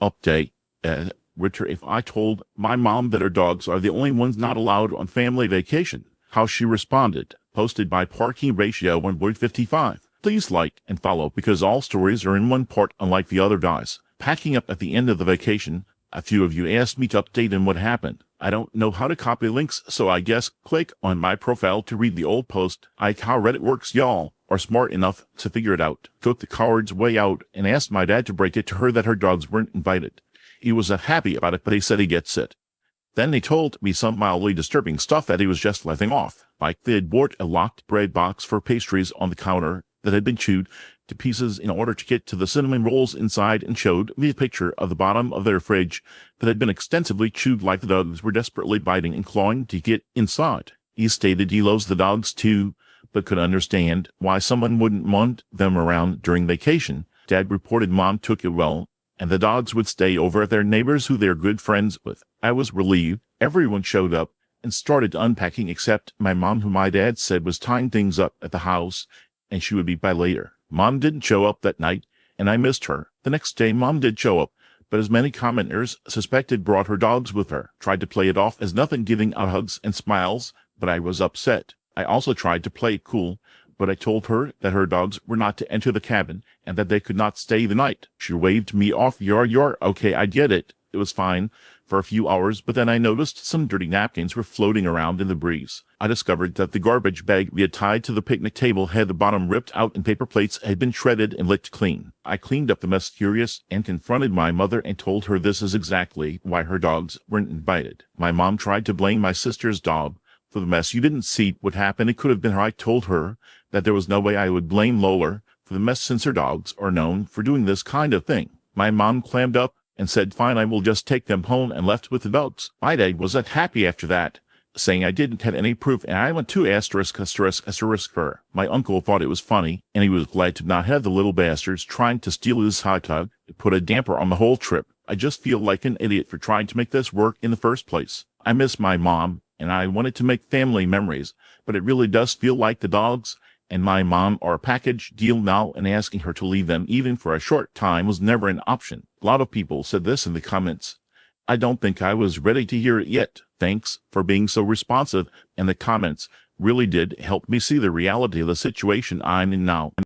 Update. Richard, if I told my mom that her dogs are the only ones not allowed on family vacation, how she responded. Posted by Parking Ratio 1.55. Please like and follow because all stories are in one part unlike the other guys. Packing up at the end of the vacation, a few of you asked me to update on what happened. I don't know how to copy links, so I guess click on my profile to read the old post. How Reddit works, y'all are smart enough to figure it out. Took the coward's way out and asked my dad to break it to her that her dogs weren't invited. He was happy about it, but he said he gets it. Then they told me some mildly disturbing stuff that he was just letting off. Like they had bought a locked bread box for pastries on the counter that had been chewed to pieces in order to get to the cinnamon rolls inside and showed me a picture of the bottom of their fridge that had been extensively chewed like the dogs were desperately biting and clawing to get inside. He stated he loves the dogs too, but could understand why someone wouldn't want them around during vacation. Dad reported Mom took it well, and the dogs would stay over at their neighbors who they're good friends with. I was relieved. Everyone showed up and started unpacking except my mom, who my dad said was tying things up at the house and she would be by later. Mom didn't show up that night, and I missed her. The next day, Mom did show up, but as many commenters suspected, brought her dogs with her. Tried to play it off as nothing, giving out hugs and smiles, but I was upset. I also tried to play it cool, but I told her that her dogs were not to enter the cabin and that they could not stay the night. She waved me off. You're okay, I get it. It was fine for a few hours, but then I noticed some dirty napkins were floating around in the breeze. I discovered that the garbage bag we had tied to the picnic table had the bottom ripped out and paper plates had been shredded and licked clean. I cleaned up the mess furious and confronted my mother and told her this is exactly why her dogs weren't invited. My mom tried to blame my sister's dog for the mess. You didn't see what happened. It could have been her. I told her that there was no way I would blame Lola for the mess since her dogs are known for doing this kind of thing. My mom clammed up and said, fine, I will just take them home, and left with the dogs. My dad wasn't happy after that, saying I didn't have any proof, and I went to asterisk for her. My uncle thought it was funny, and he was glad to not have the little bastards trying to steal his hot dog. It put a damper on the whole trip. I just feel like an idiot for trying to make this work in the first place. I miss my mom, and I wanted to make family memories, but it really does feel like the dogs and my mom are a package deal now, and asking her to leave them even for a short time was never an option. A lot of people said this in the comments. I don't think I was ready to hear it yet. Thanks for being so responsive, and the comments really did help me see the reality of the situation I'm in now.